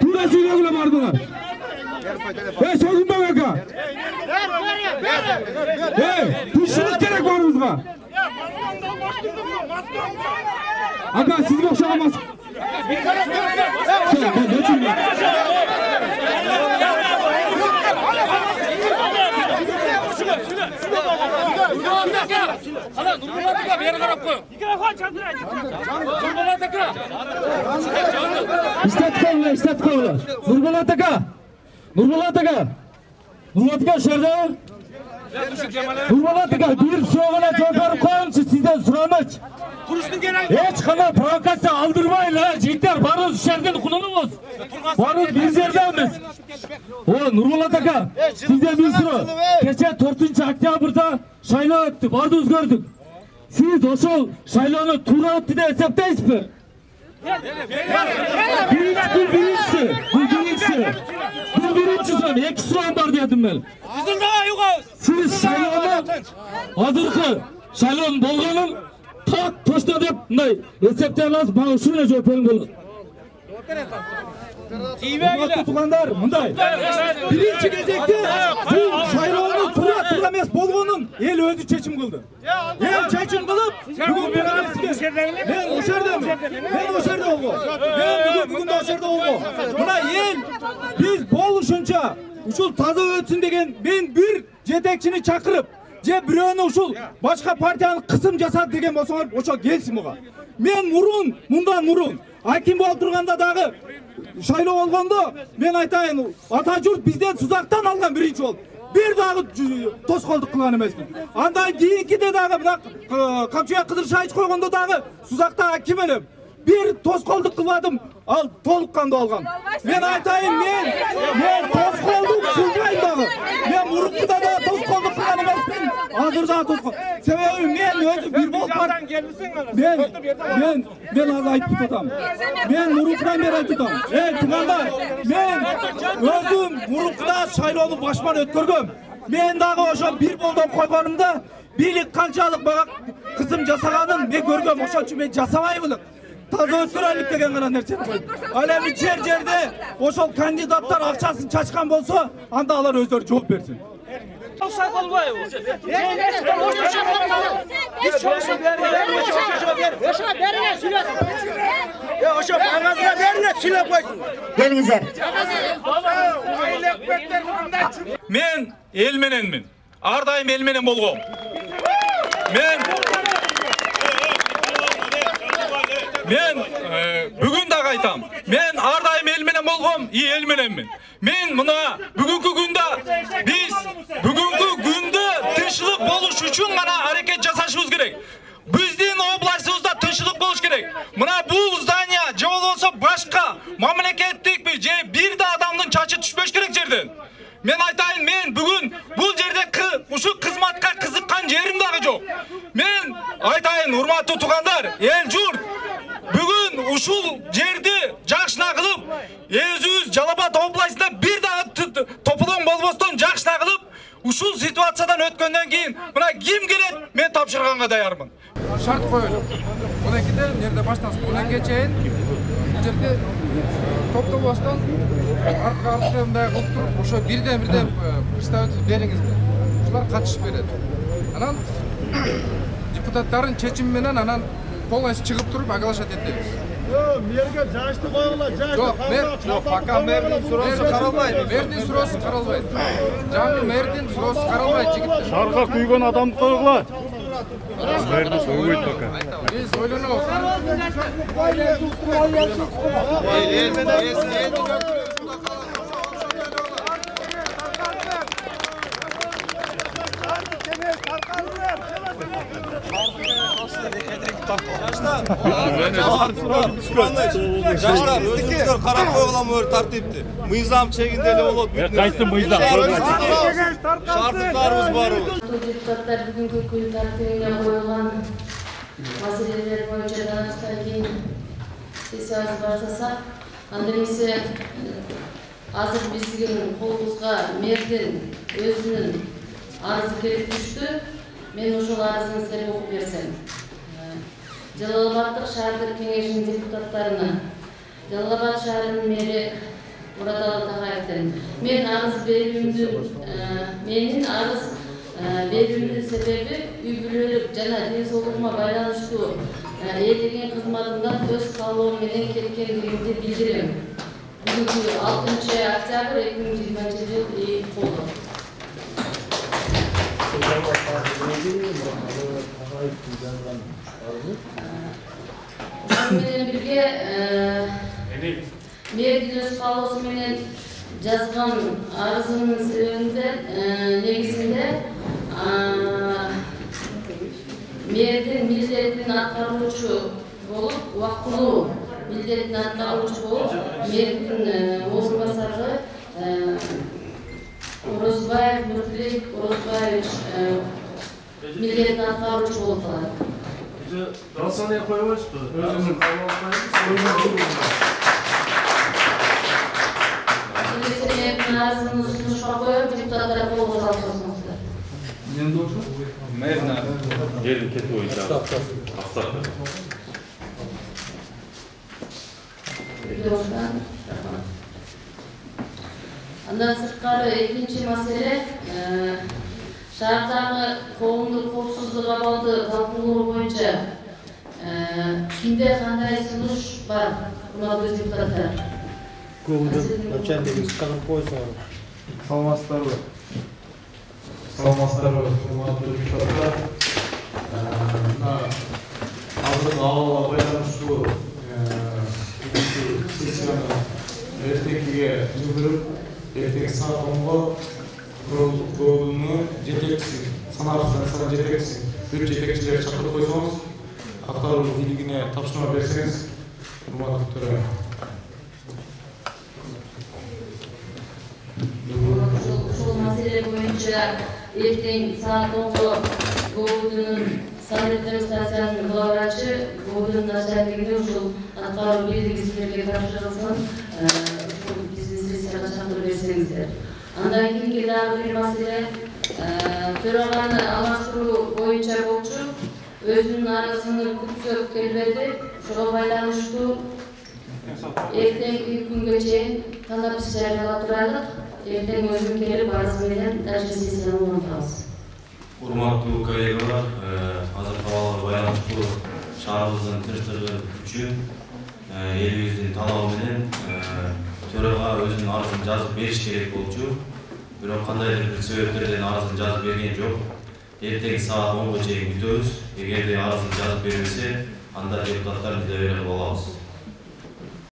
Tuğra söylüyorlar bardılar. Sözüm aka. Tuşluk gerek var bizga. Aka sizga oxşamaz. İstat koyular. Nurbulat aka. Nurbulat aka şeride. Nurbulat aka bir soğana cevap koyunca sizden suramış. Hiç kana provokasyon aldırmayın ha. Jigitler barız şerden kullanımız. Barız bir yerdemiz. O Nurbulat aka sizden bir soru. Geçen 4. Oktyabrda şayloo öttü. Bardı gördük. Siz oşol şayloonu tuğra öttü de hesaptayız mı? Birinci soru, iki soru var dedim ben. Siz şayloonu hazırkı şayloonu bolganın tak toşta dep hesaptayınız bana şuna cevap verin bolun. Hurmatlı tuğanlar, mınday. Birinci gezekte bu şayloonu tuğra emas bolgonun el özü çeçim kıldı. El çeçim kılıp bugün ben oşarda olgu. Bugün de oşarda olgu. Buna el biz boluşunca uşul taza ötsün degen ben bir jetekçini çakırıp je biröөнү ушул башка партиянын кысым жасады деген болсоңор ошо келсин буга. Мен мындан мурун аким болуп турганда дагы шайлоо болгондо мен айтайын ата журт бизден сузактан алган биринчи болуп бир дагы тоскоолдук кылган эмесмин. Андан кийинкиде дагы мына Камчуя Кыдыршаевич койгондо дагы сузакта аким элем bir toskolduk kılmadım, al tolukkanda algam. Ben aytayım men toskolduk kılmayım dağı. Men Murukku'da da toskolduk kılgan emasmın. Hazırda toskolduk. Sebebi men özü bir bol var. Ben az ayıp tutam. Men Murukku'dan beri ayıp tutam. Tuğanlar, men özüm Murukku'da şayloonu başman ötkürgüm. Men dağı oşo bir boldan koyganımda birlik kançalık bana kızım jasaganın men görgüm. Oşo üçün men jasamayımılık. Taza ötkürellik деген гана нерсе койду. Ал эми жерде ошол кандидаттар акчасын чачкан болсо, анда алар өздөрү жооп берсин. Gelingizler. Men el menenmin. Ар дайым эл менен болгом. Men bugün de aytam. Men ар дайым эл менен болгом, эл мененмин. Men mına bugünkü günde biz bugünkü günde tinçlik boluş üçün gana hareket jasaşыбыз керек. Биздин областыбызда tinçlik boluş керек. Mına bu zdание же болбосо башка мамлекеттик же бир да адамдын чачы түшпөш керек жерден. Men aytayын, men bugün bu жерде uşu kızmatka kızıkkan jerim dagы жок. Men aytayын, урматтуу туугандар, эл журт bugün uşul жерди жакшына кылып, өзүбүз Жалал Абад областында бир дагы тополоң болбостон жакшына кылып, ушул ситуациядан өткөндөн кийин мына ким келет, мен тапшырганга даярмын. Шарт коелуп. Мынакиде жерде баштан мынакке чейин бул жерде топтобостон арка мындай кылып туруп, ошо бирден представитель бериңиздер. Ушулар катышып берет. Анан депутаттардын чечими менен анан полностью чыгып туруп оглашать этебиз. Мерге жашты койгула, жашты. Жок, пока мэрдин суроосу каралбайт. Мэрдин суроосу каралбайт. Жаңы мэрдин суроосу каралбайт, жигиттер. Шарга күйгөн адамды койгула. Мэрди сойбойт пока. Биз ойлонобуз. Жаштар өзүңүздөр карап койгула мөр тартипти. Мыйзам чегинде эле болот. Кайсы мыйзам? Шарттарыбыз бар. Депутаттар бүгүнкү күн тартибине коюлган маселелер боюнча даныштай кийин сессиябызды баштасак, анда эмесе азыр биздин колубузга мэрдин өзүнүн арызы келип түштү. Мен ошол арызын силерге окуп берсем. Жалал Абаддык шаардык кеңешинин депутаттарына Жалал Абад шаарынын мэри Muratалы Tağayev'den. Men arız menin arız berүүмдүн себеbi үй-бүлөлүк жана ден соолугума байланыштуу ээлеген кызматымдан өз каалоом менен кеткендигимди билдирем. Бүгүнкү 6 октябрь 2020 жыл болду. Ошону менен бирге Мэрдин өз каалоосу менен жазган арызынын негизинде мэрдин милдетин аткаруучу болуп, убактылуу милдетин аткаруучу болуп, мэрдин орун басары Орозбаев Нуртилек Орозбаевич милдетин аткаруучу болуп калат. Голосование коебойсузбу? Өзүңүз кабыл албайсыз. Арызын ұсынышқа қойып, депутаттар қолға салғызыңыздар. Мен дошу? Мэрна. Gelin ketip oyuncu. Hafta. Андан сырткары экинчи маселе шаардагы коомдук коопсуздук абалды талкуулоо боюнча кимде кандай сунуш бар, урматтуу депутаттар? Начальник скажем поезд. Саламатсыздарбы? Саламатсыздарбы, урматтуу депутаттар. Азыркы абалга байланыштуу сессияны эртеңкиге жылдырып, эртең саат 10го Kurulduğunu жетекчиси, санаа станциясынын жетекчиси, бүт жетекчилерди чакырып койсоңуз, аткаруу бийлигине тапшырма берсеңиз, урматтуу төрайым. Ушул маселе боюнча эртең саат 10го ГОУДнун санитар станциянын главврачы, ГОУДнун начальниги ушул аткаруу бийлиги силерге тапшырылсын, ушул биздин сессияга чакырып берсеңиздер. Андан кийинки дагы бир маселе төраганы алмаштыруу боюнча болчу өзүнүн арызын күтсөк келбеди. Ошого байланыштуу эртеңки күнгө чейин тандап иш жарыялап турайлык. Эртең өзүм келип арыз менен дальше сессияны улантабыз. Урматтуу коллегалар, азыркы абалга байланыштуу шаарыбыздын тынчтыгы үчүн элибиздин талабы менен төрага өзүнүн арызын жазып бериш керек болчу. Бирок кандайдыр бир себептерден арызын жазып берген жок. Эртең саат 10го чейин күтөбүз. Эгерде арызын жазып бербесе, анда депутаттар бизде бере алабыз.